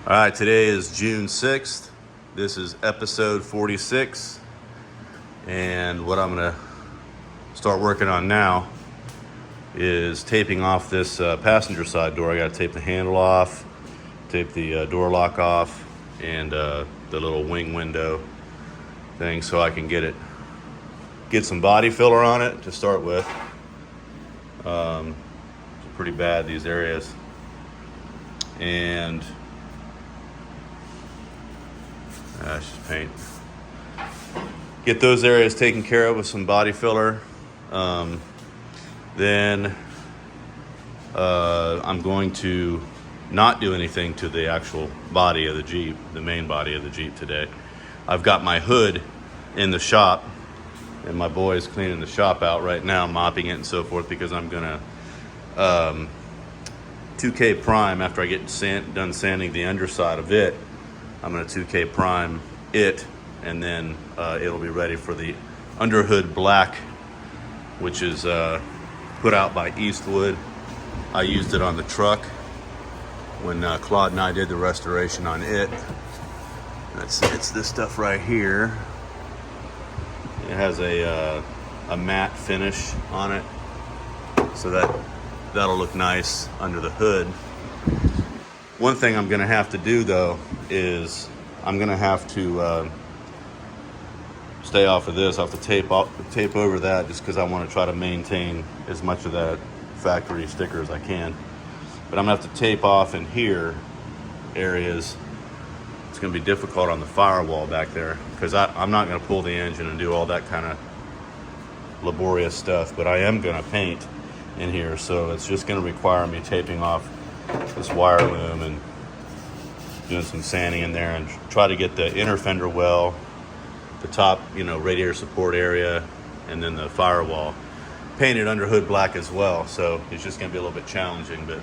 All right, today is June 6th. This is episode 46. And what I'm gonna start working on now is taping off this passenger side door. I gotta tape the handle off, tape the door lock off, and the little wing window thing so I can get some body filler on it to start with. It's pretty bad, these areas. And it's just paint. Get those areas taken care of with some body filler. Then I'm going to not do anything to the actual body of the Jeep, the main body of the Jeep today. I've got my hood in the shop, and my boy's cleaning the shop out right now, mopping it and so forth, because I'm gonna 2K prime after I get done sanding the underside of it. I'm gonna 2K prime it, and then it'll be ready for the underhood black, which is put out by Eastwood. I used it on the truck when Claude and I did the restoration on it. It's this stuff right here. It has a matte finish on it, so that'll look nice under the hood. One thing I'm gonna have to do though is I'm gonna have to stay off of this. I'll have to tape over that, just because I want to try to maintain as much of that factory sticker as I can. But I'm gonna have to tape off in here areas. It's gonna be difficult on the firewall back there, because I'm not gonna pull the engine and do all that kind of laborious stuff, but I am gonna paint in here, so it's just gonna require me taping off this wire loom and doing some sanding in there, and try to get the inner fender well, the top, radiator support area, and then the firewall painted under hood black as well. So it's just gonna be a little bit challenging, but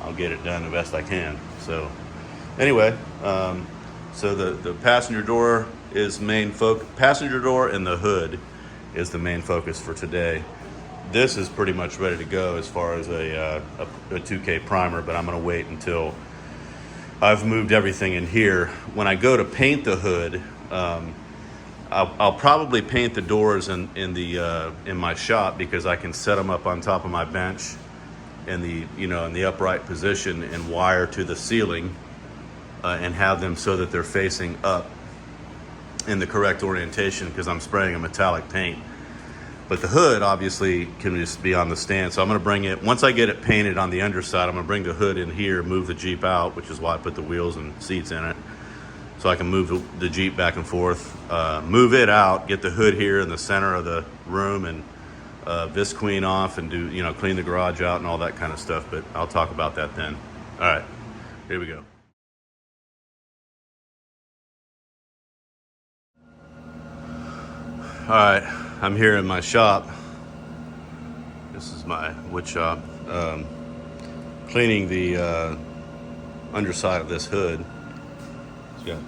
I'll get it done the best I can. So anyway, so the passenger door is main focus. Passenger door and the hood is the main focus for today. This is pretty much ready to go as far as a 2K primer, but I'm gonna wait until I've moved everything in here. When I go to paint the hood, I'll probably paint the doors in my shop, because I can set them up on top of my bench in the upright position and wire to the ceiling, and have them so that they're facing up in the correct orientation, because I'm spraying a metallic paint. But the hood obviously can just be on the stand. So I'm gonna bring it, once I get it painted on the underside, I'm gonna bring the hood in here, move the Jeep out, which is why I put the wheels and seats in it, so I can move the Jeep back and forth, move it out, get the hood here in the center of the room, and visqueen off, and do, clean the garage out and all that kind of stuff. But I'll talk about that then. All right, here we go. All right, I'm here in my shop. This is my wood shop. Cleaning the underside of this hood. It's got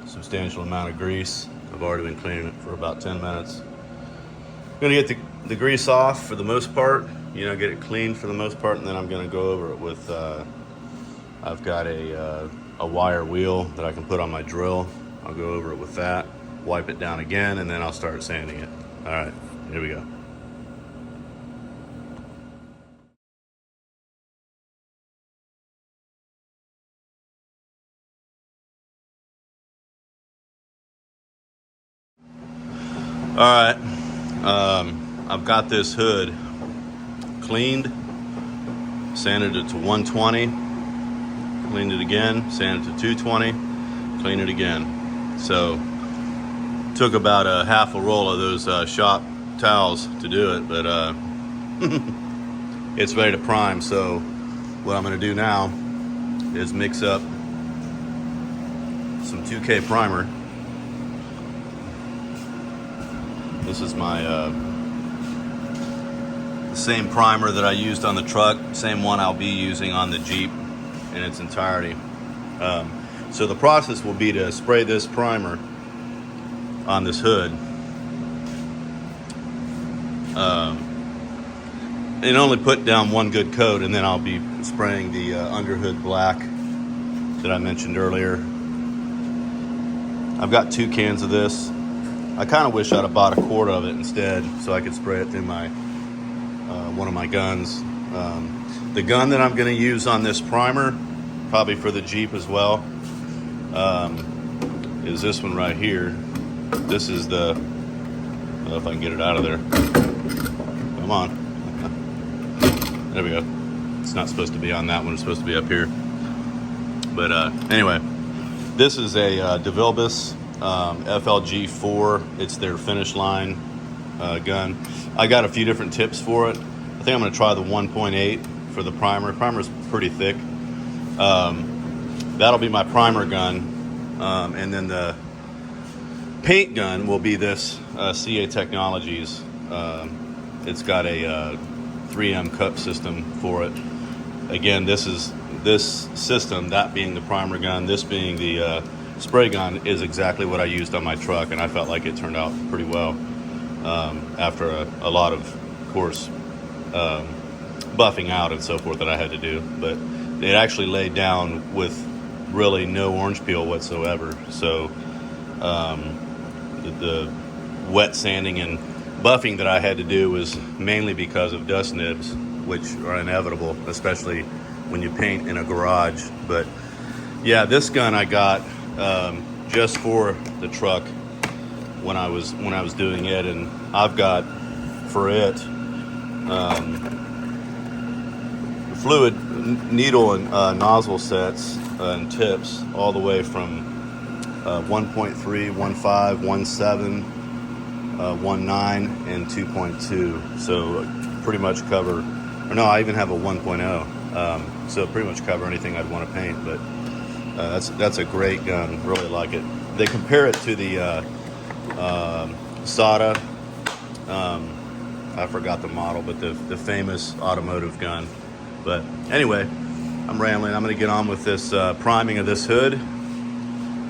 a substantial amount of grease. I've already been cleaning it for about 10 minutes. I'm gonna get the grease off for the most part, get it clean for the most part, and then I'm gonna go over it with, I've got a wire wheel that I can put on my drill. I'll go over it with that, wipe it down again, and then I'll start sanding it. All right, here we go. All right, I've got this hood cleaned, sanded it to 120, cleaned it again, sanded it to 220, cleaned it again. So took about a half a roll of those shop towels to do it, but it's ready to prime. So what I'm gonna do now is mix up some 2K primer. This is my the same primer that I used on the truck, same one I'll be using on the Jeep in its entirety. So the process will be to spray this primer on this hood, and only put down one good coat, and then I'll be spraying the underhood black that I mentioned earlier. I've got 2 cans of this. I kind of wish I'd have bought a quart of it instead so I could spray it through my one of my guns. The gun that I'm going to use on this primer, probably for the Jeep as well, is this one right here. This is the, I don't know if I can get it out of there. Come on. There we go. It's not supposed to be on that one. It's supposed to be up here. But anyway, this is a DeVilbiss FLG4. It's their finish line gun. I got a few different tips for it. I think I'm going to try the 1.8 for the primer. Primer's pretty thick. That'll be my primer gun. And then the paint gun will be this CA Technologies. It's got a 3M cup system for it. Again, this system, that being the primer gun, this being the spray gun, is exactly what I used on my truck, and I felt like it turned out pretty well after a lot of course, buffing out and so forth that I had to do. But it actually laid down with really no orange peel whatsoever. So the wet sanding and buffing that I had to do was mainly because of dust nibs, which are inevitable, especially when you paint in a garage. But yeah, this gun I got just for the truck when I was doing it, and I've got for it fluid needle and nozzle sets and tips all the way from 1.3, 1.5, 1.7, 1.9, and 2.2. So pretty much cover, or no, I even have a 1.0. So pretty much cover anything I'd want to paint. But that's a great gun. Really like it. They compare it to the SATA. I forgot the model, but the famous automotive gun. But anyway, I'm rambling. I'm going to get on with this priming of this hood,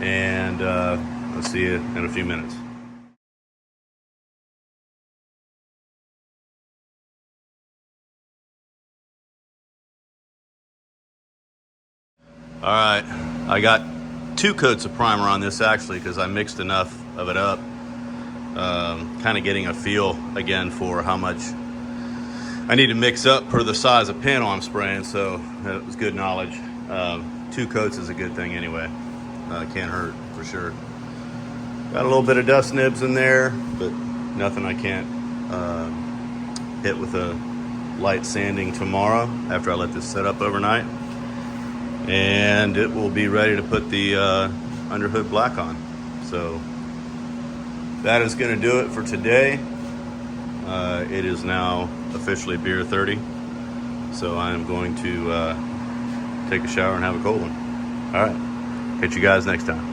and I'll see you in a few minutes. All right, I got 2 coats of primer on this actually, because I mixed enough of it up. Kind of getting a feel again for how much I need to mix up per the size of panel I'm spraying, so it was good knowledge. 2 coats is a good thing anyway. Can't hurt for sure. Got a little bit of dust nibs in there, but nothing I can't hit with a light sanding tomorrow after I let this set up overnight. And it will be ready to put the underhood black on. So that is going to do it for today. It is now officially beer 30, so I am going to take a shower and have a cold one. All right, catch you guys next time.